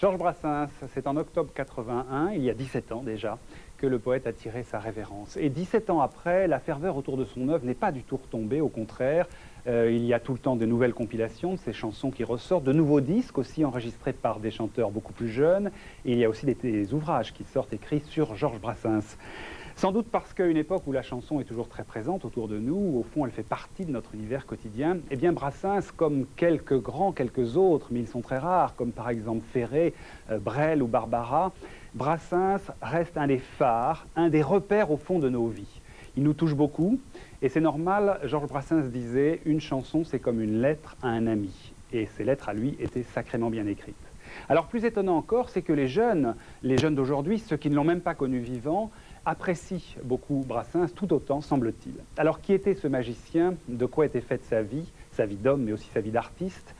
Georges Brassens, c'est en octobre 81, il y a 17 ans déjà, que le poète a tiré sa révérence. Et 17 ans après, la ferveur autour de son œuvre n'est pas du tout retombée, au contraire. Il y a tout le temps de nouvelles compilations de ces chansons qui ressortent, de nouveaux disques aussi enregistrés par des chanteurs beaucoup plus jeunes. Et il y a aussi des ouvrages qui sortent écrits sur Georges Brassens. Sans doute parce qu'à une époque où la chanson est toujours très présente autour de nous, où au fond elle fait partie de notre univers quotidien, eh bien Brassens, comme quelques grands, quelques autres, mais ils sont très rares, comme par exemple Ferré, Brel ou Barbara, Brassens reste un des phares, un des repères au fond de nos vies. Il nous touche beaucoup, et c'est normal, Georges Brassens disait « Une chanson, c'est comme une lettre à un ami ». Et ces lettres à lui étaient sacrément bien écrites. Alors plus étonnant encore, c'est que les jeunes d'aujourd'hui, ceux qui ne l'ont même pas connu vivant, apprécient beaucoup Brassens, tout autant, semble-t-il. Alors, qui était ce magicien? De quoi était faite sa vie d'homme, mais aussi sa vie d'artiste?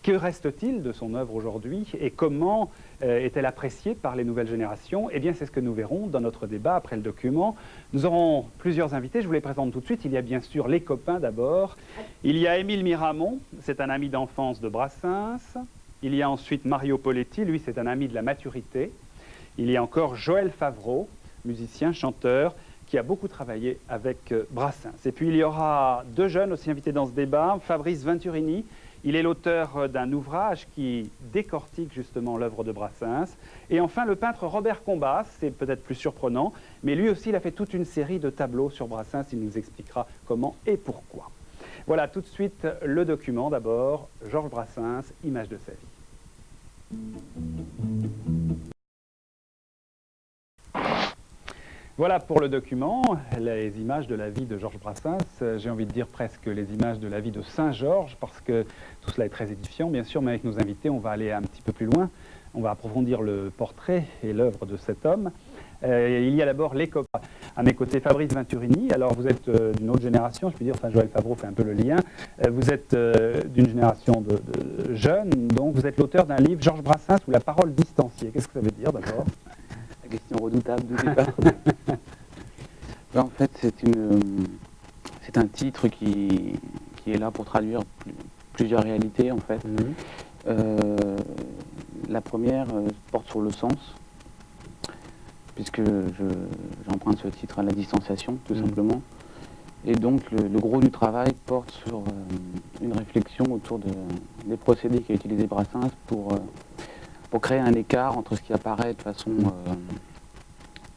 Que reste-t-il de son œuvre aujourd'hui? Et comment est-elle appréciée par les nouvelles générations? Eh bien, c'est ce que nous verrons dans notre débat après le document. Nous aurons plusieurs invités, je vous les présente tout de suite. Il y a bien sûr les copains d'abord. Il y a Émile Miramont, c'est un ami d'enfance de Brassens. Il y a ensuite Mario Poletti, lui c'est un ami de la maturité. Il y a encore Joël Favreau, musicien, chanteur, qui a beaucoup travaillé avec Brassens. Et puis il y aura deux jeunes aussi invités dans ce débat, Fabrice Venturini, il est l'auteur d'un ouvrage qui décortique justement l'œuvre de Brassens. Et enfin le peintre Robert Combas, c'est peut-être plus surprenant, mais lui aussi il a fait toute une série de tableaux sur Brassens, il nous expliquera comment et pourquoi. Voilà tout de suite le document d'abord, Georges Brassens, Image de sa vie. Voilà pour le document, les images de la vie de Georges Brassens, j'ai envie de dire presque les images de la vie de Saint-Georges, parce que tout cela est très édifiant, bien sûr, mais avec nos invités, on va aller un petit peu plus loin, on va approfondir le portrait et l'œuvre de cet homme. Il y a d'abord les copains. À mes côtés, Fabrice Venturini, alors vous êtes d'une autre génération, je peux dire, enfin Joël Favreau fait un peu le lien, vous êtes d'une génération de jeunes, donc vous êtes l'auteur d'un livre, Georges Brassens ou la parole distanciée. Qu'est-ce que ça veut dire d'abord? Question redoutable de départ. En fait, c'est un titre qui est là pour traduire plusieurs réalités, en fait. La première porte sur le sens, puisque j'emprunte ce titre à la distanciation, tout simplement. Et donc, le gros du travail porte sur une réflexion autour des procédés qu'a utilisé Brassens pour créer un écart entre ce qui apparaît de façon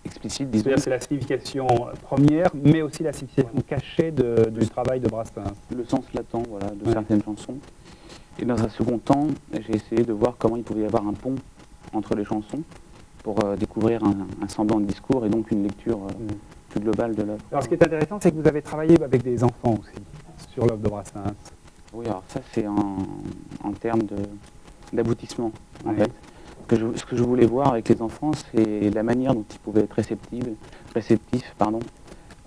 explicite, disons. C'est la signification première, mais aussi la signification cachée du travail de Brassens. Le sens latent, voilà, de certaines chansons. Et dans un second temps, j'ai essayé de voir comment il pouvait y avoir un pont entre les chansons pour découvrir un semblant de discours et donc une lecture plus globale de l'œuvre. Alors ce qui est intéressant, c'est que vous avez travaillé avec des enfants aussi, sur l'œuvre de Brassens. Oui, alors ça c'est en termes d'aboutissement, en fait. Ce que je voulais voir avec les enfants, c'est la manière dont ils pouvaient être réceptifs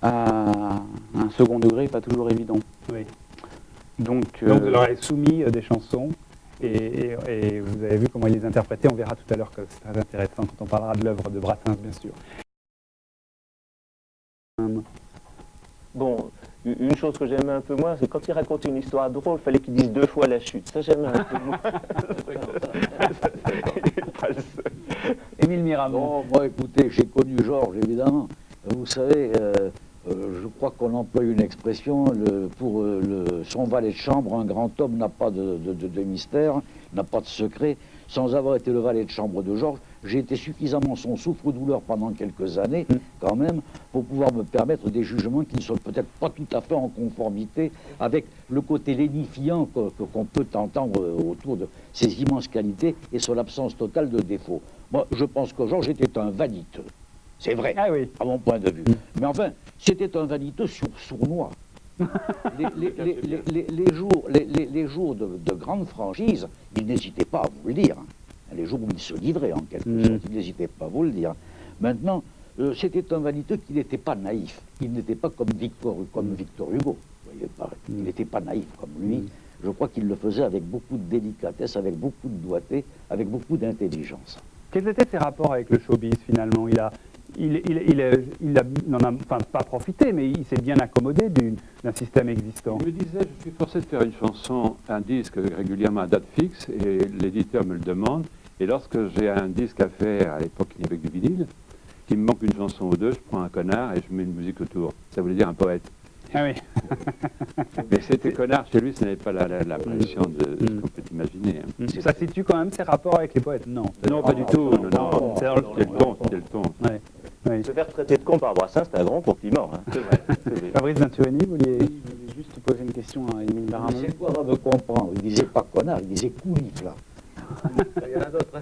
à un second degré pas toujours évident. Oui. Donc vous leur avez soumis des chansons et vous avez vu comment ils les interprétaient. On verra tout à l'heure que c'est très intéressant quand on parlera de l'œuvre de Brassens, bien sûr. Bon, une chose que j'aimais un peu moins, c'est quand il raconte une histoire drôle, il fallait qu'il dise 2 fois la chute. Ça, j'aimais un peu moins. Émile Miramont. Bon, moi, écoutez, j'ai connu Georges, évidemment. Vous savez, je crois qu'on emploie une expression, pour son valet de chambre, un grand homme n'a pas de mystère, n'a pas de secret. Sans avoir été le valet de chambre de Georges, j'ai été suffisamment son souffre-douleur pendant quelques années, quand même, pour pouvoir me permettre des jugements qui ne sont peut-être pas tout à fait en conformité avec le côté lénifiant qu'on peut entendre autour de ses immenses qualités et son absence totale de défauts. Moi, je pense que Georges était un vaniteux. C'est vrai, à mon point de vue. Mais enfin, c'était un vaniteux sournois. Les jours de grande franchise, il n'hésitait pas à vous le dire. Les jours où il se livrait, en quelque sorte, il n'hésitait pas à vous le dire. Maintenant, c'était un vaniteux qui n'était pas naïf. Il n'était pas comme Victor Hugo. Vous voyez, il n'était pas naïf comme lui. Je crois qu'il le faisait avec beaucoup de délicatesse, avec beaucoup de doigté, avec beaucoup d'intelligence. Quels étaient ses rapports avec le showbiz, finalement? Il n'en a pas profité, mais il s'est bien accommodé d'un système existant. Je me disais, je suis forcé de faire une chanson, un disque régulièrement à date fixe, et l'éditeur me le demande, Et lorsque j'ai un disque à faire, à l'époque avec du vinyle, qu'il me manque une chanson ou deux, je prends un connard et je mets une musique autour. Ça voulait dire un poète. Ah oui. Mais c'était connard, chez lui, ce n'avait pas la pression de ce qu'on peut imaginer. Hein. Ça situe quand même ses rapports avec les poètes? Non. Non, pas du tout. Non. C'était le ton. Ouais. Oui. Se faire traiter de con par Brassens, c'est un grand compliment. Hein. C'est vrai. Fabrice Venturini, vous vouliez... Je voulais juste poser une question à Émile Baramon. C'est quoi va me comprendre? Il disait pas connard, il disait coulif là. Il y en a d'autres.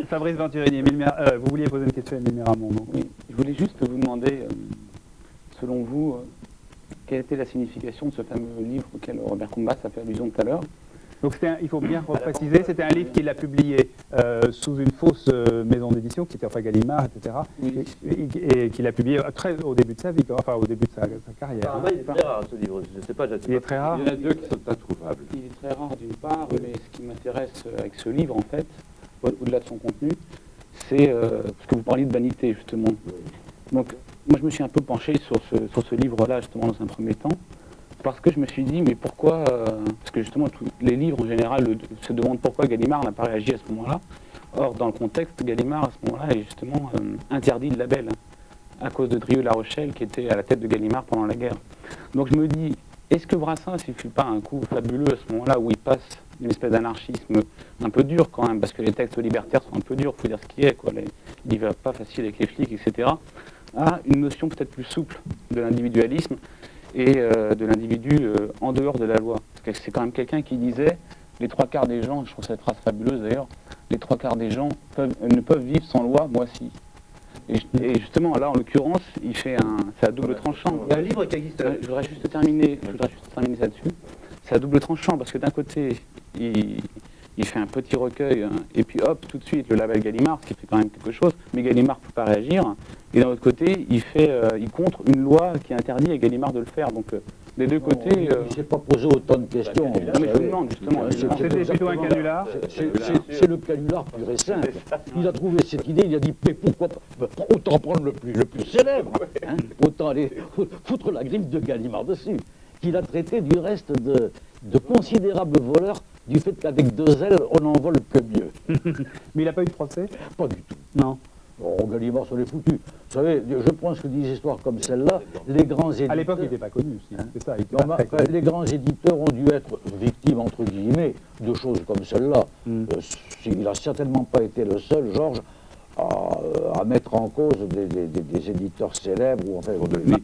Fabrice Venturini, vous vouliez poser une question à Émile Baramon, non? Oui, je voulais juste vous demander, selon vous, quelle était la signification de ce fameux livre auquel Robert Combas a fait allusion tout à l'heure. Donc il faut bien repréciser, c'était un livre qu'il a publié sous une fausse maison d'édition, qui était enfin Gallimard, etc. Oui. Et qu'il a publié très au début de sa vie, enfin au début de sa carrière. Apparemment, il est très rare ce livre. Je sais pas, Il est très rare. Il y en a deux qui sont introuvables. Il est très rare d'une part, mais ce qui m'intéresse avec ce livre, en fait, au-delà de son contenu, c'est parce que vous parliez de vanité, justement. Donc, moi, je me suis un peu penché sur ce livre-là, justement, dans un premier temps, parce que je me suis dit, mais pourquoi parce que justement, tous les livres, en général, se demandent pourquoi Gallimard n'a pas réagi à ce moment-là. Or, dans le contexte, Gallimard, à ce moment-là, est justement interdit de label, à cause de Drieux-La Rochelle, qui était à la tête de Gallimard pendant la guerre. Donc, je me dis, est-ce que Brassens, il ne fait pas un coup fabuleux à ce moment-là, où il passe une espèce d'anarchisme un peu dur quand même, parce que les textes libertaires sont un peu durs, il faut dire ce qui est, quoi. Il n'y va pas facile avec les flics, etc., à une notion peut-être plus souple de l'individualisme et de l'individu en dehors de la loi. Parce que c'est quand même quelqu'un qui disait, les trois quarts des gens, je trouve cette phrase fabuleuse d'ailleurs, les trois quarts des gens ne peuvent vivre sans loi, moi si. Et justement, là, en l'occurrence, c'est à double tranchant. Il y a un livre qui existe. Je voudrais juste terminer ça dessus. C'est à double tranchant, parce que d'un côté, il fait un petit recueil, hein, et puis hop, tout de suite, le label Gallimard, ce qui fait quand même quelque chose, mais Gallimard ne peut pas réagir. Et d'un autre côté, il contre une loi qui interdit à Gallimard de le faire. Donc, des deux côtés... Il ne s'est pas posé autant de questions. Non, mais je vous demande, justement. C'était plutôt un canular. C'est le canular pur et simple. Il a trouvé cette idée, il a dit, mais pourquoi pas, autant prendre le plus célèbre, hein, autant aller foutre la griffe de Gallimard dessus, qu'il a traité du reste de considérables voleurs, du fait qu'avec deux ailes, on n'en vole que mieux. Mais il n'a pas eu de procès? Pas du tout. Non. Oh, Gallimard se l'est foutu. Vous savez, je pense que des histoires comme celle-là, les grands éditeurs... À l'époque, il n'était pas connu aussi, hein, c'est ça. Les grands éditeurs ont dû être victimes, entre guillemets, de choses comme celle-là. Il n'a certainement pas été le seul, Georges, à mettre en cause des éditeurs célèbres. Ou enfin, Pour de lui,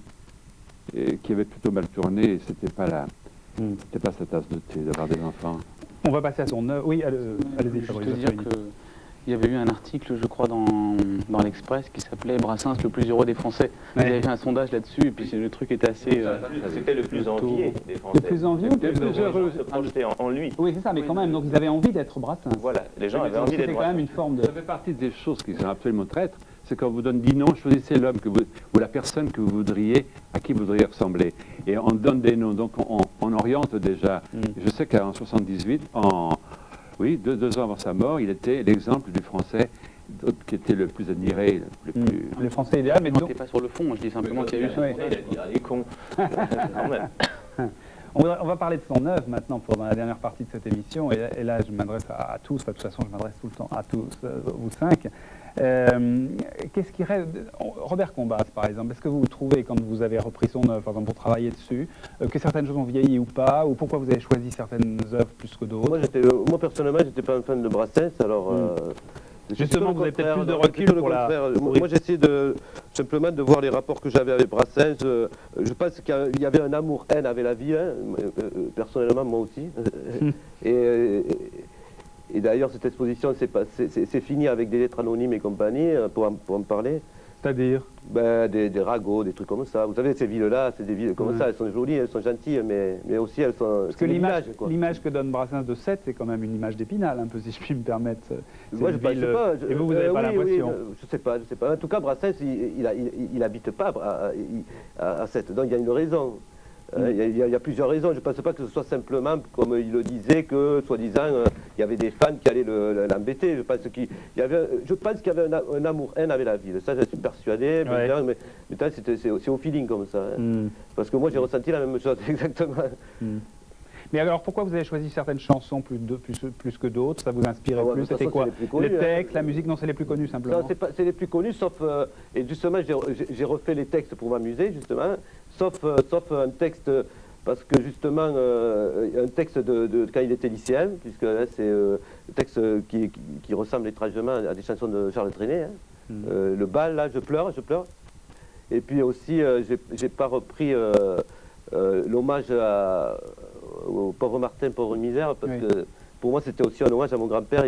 et qui avait plutôt mal tourné, et c'était pas sa tasse de thé d'avoir des enfants. On va passer à son œuvre. Oui, allez-y, Fabrice. Je veux dire qu'il y avait eu un article, je crois, dans l'Express qui s'appelait Brassens, le plus heureux des Français. Ouais. Ils avaient fait un sondage là-dessus, et puis le truc était assez... C'était le plus envié des Français. Le plus envieux ou le plus heureux? Se projeter en lui. Oui, c'est ça, mais quand même, donc ils avaient envie d'être Brassens. Voilà, les gens avaient envie C'était d'être quand même Brassens. une forme de... Ça fait partie des choses qui sont absolument traîtres, c'est quand on vous donne 10 noms, choisissez l'homme ou la personne que vous voudriez, à qui vous voudriez ressembler. Et on donne des noms, donc on oriente déjà. Je sais qu'en 78, deux ans avant sa mort, il était l'exemple du Français qui était le plus admiré, le plus... Le français idéal, mais On donc... n'était pas sur le fond, je dis simplement qu'il y a eu... Ouais. Il a dit, ah, les cons. Quand même. On va parler de son œuvre maintenant dans la dernière partie de cette émission. Et là, je m'adresse à tous. Enfin, de toute façon, je m'adresse tout le temps à tous, vous cinq. Qu'est-ce qui reste... Robert Combas, par exemple, est-ce que vous trouvez, quand vous avez repris son œuvre, par exemple, pour travailler dessus, que certaines choses ont vieilli ou pas, ou pourquoi vous avez choisi certaines œuvres plus que d'autres? Moi, personnellement, j'étais pas un fan de Brassens, alors... Justement, vous avez peut-être plus de recul pour la... Moi, j'essaie simplement de voir les rapports que j'avais avec Brassens. Je pense qu'il y avait un amour-haine avec la vie, hein, personnellement, moi aussi. Et d'ailleurs, cette exposition, c'est fini avec des lettres anonymes et compagnie, pour en parler. C'est-à-dire des ragots, des trucs comme ça. Vous savez, ces villes-là, c'est des villes comme ça, elles sont jolies, elles sont gentilles, mais aussi elles sont... Parce que l'image que donne Brassens de Sète, c'est quand même une image d'Épinal, un peu, si je puis me permettre. Moi, je sais pas. Et vous n'avez pas l'impression? Je sais pas. En tout cas, Brassens, il n'habite pas à Sète, donc il y a une raison. Il y a plusieurs raisons. Je ne pense pas que ce soit simplement, comme il le disait, que, soi-disant, il y avait des fans qui allaient l'embêter. Je pense qu'il y avait un amour-haine avec la ville. Ça, je suis persuadé. Ouais. Mais c'est au feeling comme ça. Hein. Parce que moi, j'ai ressenti la même chose, exactement. Mais alors, pourquoi vous avez choisi certaines chansons plus que d'autres? Ça vous inspirait plus? C'était quoi? Les textes, la musique? Non, c'est les plus connus, simplement. Non, c'est les plus connus, sauf... et justement, j'ai refait les textes pour m'amuser, justement, sauf un texte... Parce que justement, un texte de quand il était lycéen, puisque là, c'est un texte qui ressemble étrangement à des chansons de Charles Trenet. Hein. Le bal, là, je pleure. Et puis aussi, j'ai pas repris l'hommage au pauvre Martin, pauvre misère, parce que pour moi, c'était aussi un hommage à mon grand-père.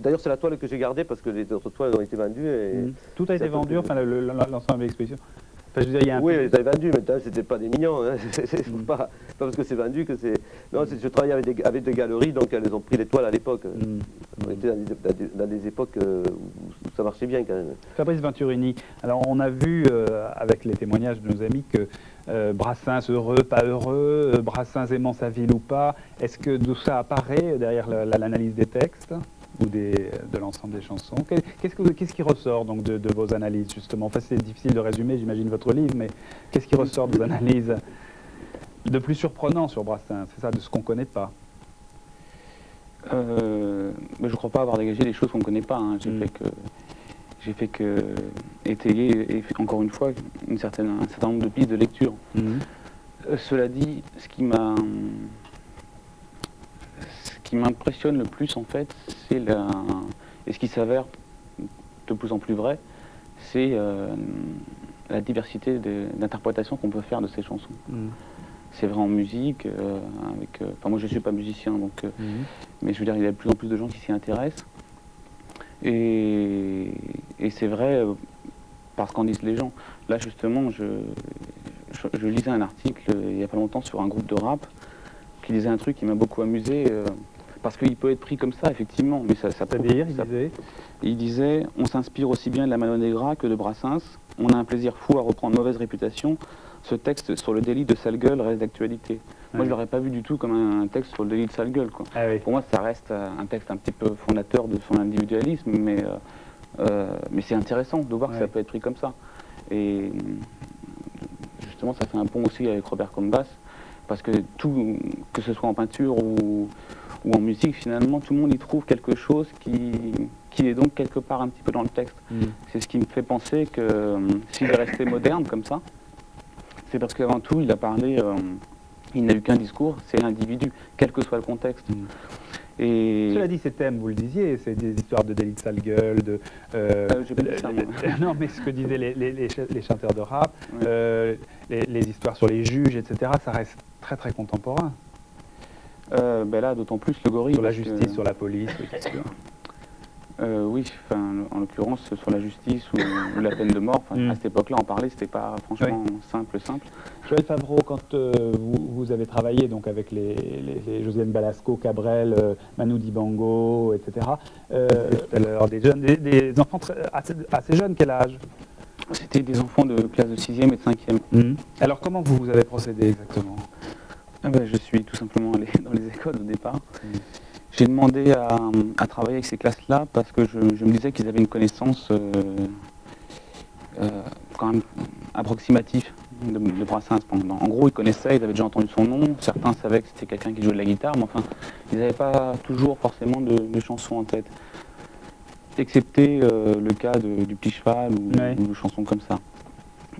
D'ailleurs, c'est la toile que j'ai gardée, parce que les autres toiles ont été vendues. Tout a été vendu, enfin, l'ensemble de l'exposition. Enfin, je veux dire, il y a oui, ils avaient vendu, maintenant c'était pas des millions, hein. C'est pas parce que c'est vendu que c'est... Non, je travaillais avec des galeries, donc elles ont pris les toiles à l'époque. On était dans des époques où ça marchait bien quand même. Fabrice Venturini, alors on a vu avec les témoignages de nos amis que Brassens heureux, pas heureux, Brassens aimant sa ville ou pas, est-ce que tout ça apparaît derrière l'analyse des textes ou de l'ensemble des chansons? Qu'est-ce qui ressort donc de vos analyses, justement? Enfin, c'est difficile de résumer, j'imagine, votre livre, mais qu'est-ce qui ressort de vos analyses de plus surprenant sur Brassens? C'est ça, de ce qu'on ne connaît pas. Mais je ne crois pas avoir dégagé des choses qu'on ne connaît pas. Hein. J'ai fait que étayer, et encore une fois, un certain nombre de pistes de lecture. Cela dit, ce qui m'impressionne le plus, en fait, et ce qui s'avère de plus en plus vrai, c'est la diversité d'interprétations qu'on peut faire de ces chansons. C'est vrai en musique, enfin moi je ne suis pas musicien, donc, mais je veux dire, il y a de plus en plus de gens qui s'y intéressent. Et c'est vrai parce qu'en disent les gens. Là justement, je lisais un article il n'y a pas longtemps sur un groupe de rap qui disait un truc qui m'a beaucoup amusé. Parce qu'il peut être pris comme ça, effectivement, mais ça C'est-à-dire, il disait on s'inspire aussi bien de la Mano Negra que de Brassens. On a un plaisir fou à reprendre mauvaise réputation. Ce texte sur le délit de sale gueule reste d'actualité. Moi, je l'aurais pas vu du tout comme un texte sur le délit de sale gueule, quoi. Pour moi, ça reste un texte un petit peu fondateur de son individualisme, mais c'est intéressant de voir que ça peut être pris comme ça. Et justement, ça fait un pont aussi avec Robert Combas, parce que que ce soit en peinture ou en musique, finalement, tout le monde y trouve quelque chose qui est donc quelque part un petit peu dans le texte. C'est ce qui me fait penser que s'il est resté moderne comme ça, c'est parce qu'avant tout, il a parlé, il n'a eu qu'un discours, c'est l'individu, quel que soit le contexte. Et... Cela dit, ces thèmes, vous le disiez, c'est des histoires de délit de sale gueule, non, mais ce que disaient les chanteurs de rap, les histoires sur les juges, etc., ça reste très très contemporain. Là, d'autant plus le gorille. Sur la justice, sur la police, oui, c'est sûr. Oui, en l'occurrence sur la justice ou la peine de mort, à cette époque-là, en parler, c'était pas franchement simple. Joël Favreau, quand vous avez travaillé donc avec les Josiane Balasco, Cabrel, Manu Dibango, etc., des enfants assez jeunes, quel âge? C'était des enfants de classe de 6e et de 5e. Alors comment vous avez procédé exactement? Je suis tout simplement allé dans les écoles au départ. J'ai demandé à travailler avec ces classes-là parce que je me disais qu'ils avaient une connaissance quand même approximative de Brassens. En gros, ils connaissaient, ils avaient déjà entendu son nom. Certains savaient que c'était quelqu'un qui jouait de la guitare, mais enfin, ils n'avaient pas toujours forcément de chansons en tête. Excepté le cas du Petit Cheval ou de chansons comme ça.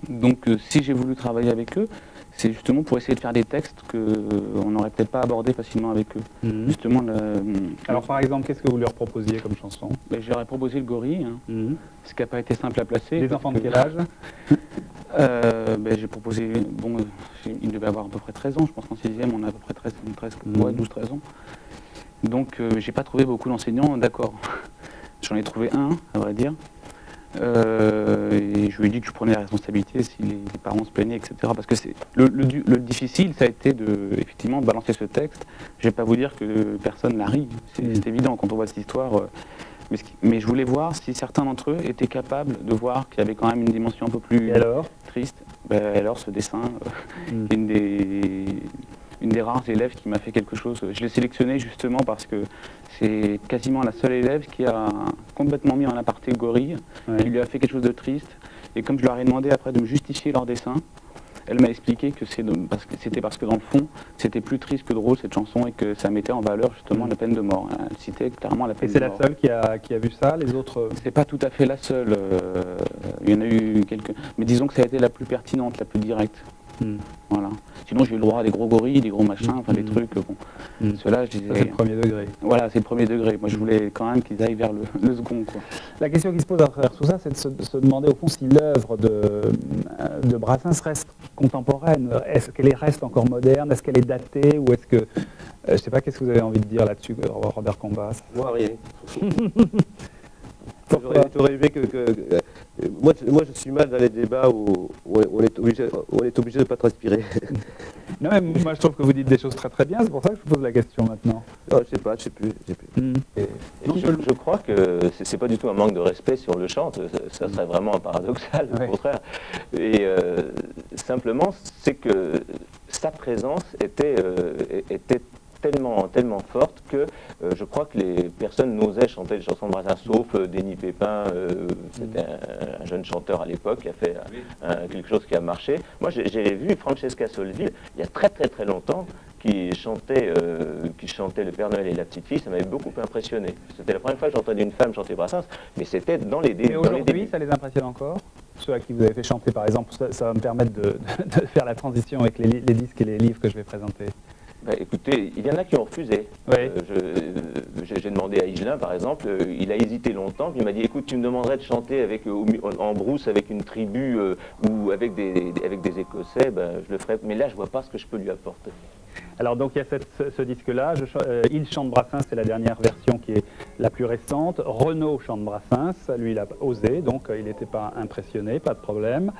Donc, si j'ai voulu travailler avec eux, c'est justement pour essayer de faire des textes qu'on n'aurait peut-être pas abordés facilement avec eux. Justement, alors par exemple, qu'est-ce que vous leur proposiez comme chanson? Je leur ai proposé le gorille, ce qui n'a pas été simple à placer. Des enfants de quel âge? J'ai proposé, il devait avoir à peu près 13 ans, je pense qu'en 6e on a à peu près 12-13 ans. Donc j'ai pas trouvé beaucoup d'enseignants d'accord. J'en ai trouvé un, à vrai dire. Et je lui ai dit que je prenais la responsabilité si les parents se plaignaient, etc. Parce que c'est le difficile, ça a été effectivement de balancer ce texte. Je vais pas vous dire que personne n'a ri, c'est évident quand on voit cette histoire. Mais je voulais voir si certains d'entre eux étaient capables de voir qu'il y avait quand même une dimension un peu plus triste. Alors ce dessin, une des rares élèves qui m'a fait quelque chose. Je l'ai sélectionné justement parce que c'est quasiment la seule élève qui a complètement mis en aparté le gorille, qui lui a fait quelque chose de triste. Et comme je leur ai demandé après de me justifier leur dessin, elle m'a expliqué que c'était parce que dans le fond, c'était plus triste que drôle cette chanson et que ça mettait en valeur justement la peine de mort. Elle citait clairement la peine Et de c'est mort. la seule qui a vu ça, les autres... C'est pas tout à fait la seule. Il y en a eu quelques. Mais disons que ça a été la plus pertinente, la plus directe. Voilà. Sinon, j'ai eu le droit à des gros gorilles, des gros machins, enfin des trucs. Bon. Ceux-là, je Ça, disais. c'est le premier degré. Voilà, c'est le premier degré. Moi, je voulais quand même qu'ils aillent vers le second, quoi. La question qui se pose à travers tout ça, c'est de se demander au fond si l'œuvre de Brassens reste contemporaine. Est-ce qu'elle reste encore moderne? Est-ce qu'elle est datée? Ou est-ce que... je ne sais pas, qu'est-ce que vous avez envie de dire là-dessus, Robert Combas? Moi, rien. Pourquoi? J'aurais aimé moi, je suis mal dans les débats où on est obligé de ne pas transpirer. Non, mais moi je trouve que vous dites des choses très très bien, c'est pour ça que je vous pose la question maintenant. Non, je sais pas, je sais plus. Non, je crois que c'est pas du tout un manque de respect sur le chant, ça serait vraiment paradoxal, Ouais. au contraire. Et simplement, c'est que sa présence était tellement forte que je crois que les personnes n'osaient chanter les chansons de Brassens, sauf Denis Pépin, c'était un jeune chanteur à l'époque qui a fait quelque chose qui a marché. Moi, j'ai vu Francesca Solville il y a très très très longtemps qui chantait Le Père Noël et la Petite Fille. Ça m'avait beaucoup impressionné. C'était la première fois que j'entendais une femme chanter Brassens, mais c'était dans les Et aujourd'hui, débuts. ça les impressionne encore? Ceux à qui vous avez fait chanter par exemple, ça va me permettre de faire la transition avec les disques et les livres que je vais présenter. Bah, écoutez, il y en a qui ont refusé. Oui. J'ai demandé à Higelin, par exemple, il a hésité longtemps, puis il m'a dit, écoute, tu me demanderais de chanter en brousse avec une tribu ou avec des Écossais, ben, je le ferais, mais là, je vois pas ce que je peux lui apporter. Alors donc il y a ce disque-là, Il chante Brassens, c'est la dernière version qui est la plus récente. Renaud chante Brassens, lui il a osé, donc il n'était pas impressionné, pas de problème.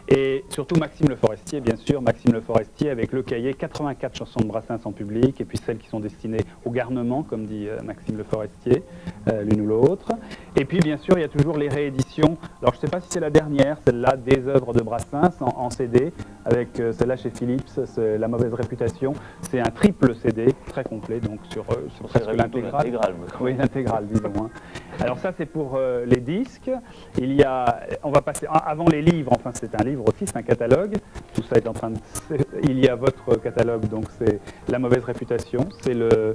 Et surtout Maxime Le Forestier, bien sûr, Maxime Le Forestier avec le cahier 84 chansons de Brassens en public, et puis celles qui sont destinées au garnement, comme dit Maxime Le Forestier, l'une ou l'autre. Et puis bien sûr il y a toujours les rééditions, alors je ne sais pas si c'est la dernière, celle-là des œuvres de Brassens en CD, avec celle-là chez Philips, c'est La Mauvaise Réputation. C'est un triple CD, très complet, donc c'est presque l'intégrale. Oui, l'intégrale, disons. Hein. Alors ça, c'est pour les disques. On va passer, avant les livres, enfin c'est un livre aussi, c'est un catalogue. Tout ça est en train de... Il y a votre catalogue, donc c'est La Mauvaise Réputation. C'est le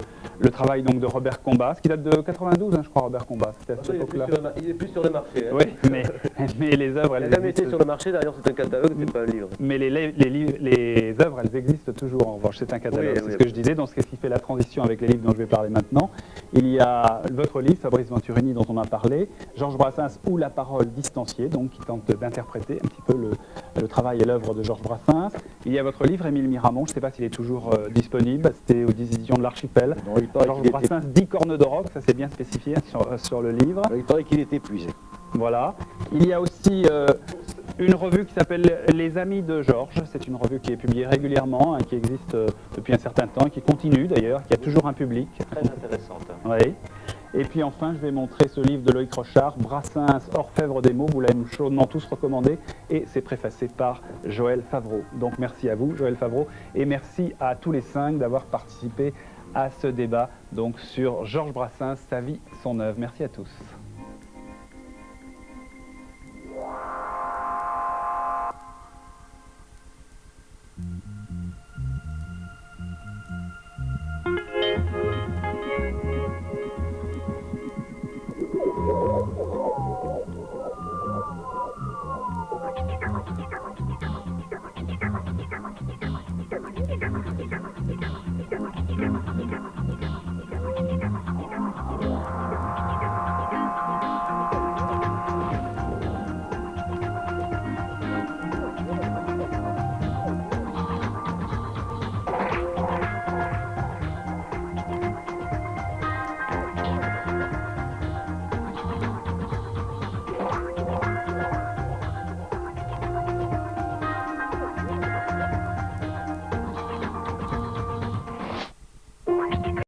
travail donc de Robert Combas, qui date de 92, hein, je crois, Robert Combas. C'était à cette époque-là. Il est plus sur le marché. Hein. Oui, mais les œuvres, Il elles n'a jamais existent. été sur le marché, d'ailleurs c'est un catalogue, c'est pas un livre. Mais les œuvres, elles existent toujours, en revanche, c'est un catalogue. Oui, c'est oui, ce que je disais, donc c'est ce qui fait la transition avec les livres dont je vais parler maintenant. Il y a votre livre, Fabrice Venturini, dont on a parlé, Georges Brassens ou La Parole distanciée, donc qui tente d'interpréter un petit peu le travail et l'œuvre de Georges Brassens. Il y a votre livre, Émile Miramont, je ne sais pas s'il est toujours disponible, c'était aux éditions de l'Archipel. Georges Brassens, 10 cornes de rock, ça c'est bien spécifié sur le livre. Il paraît qu'il est épuisé. Voilà. Il y a aussi une revue qui s'appelle Les Amis de Georges. C'est une revue qui est publiée régulièrement, hein, qui existe depuis un certain temps, qui continue d'ailleurs, qui a toujours un public. Très intéressante. Oui. Et puis enfin, je vais montrer ce livre de Loïc Rochard, Brassens, Orfèvre des mots. Vous l'avez chaudement tous recommandé. Et c'est préfacé par Joël Favreau. Donc merci à vous, Joël Favreau. Et merci à tous les 5 d'avoir participé à ce débat donc, sur Georges Brassens, sa vie, son œuvre. Merci à tous.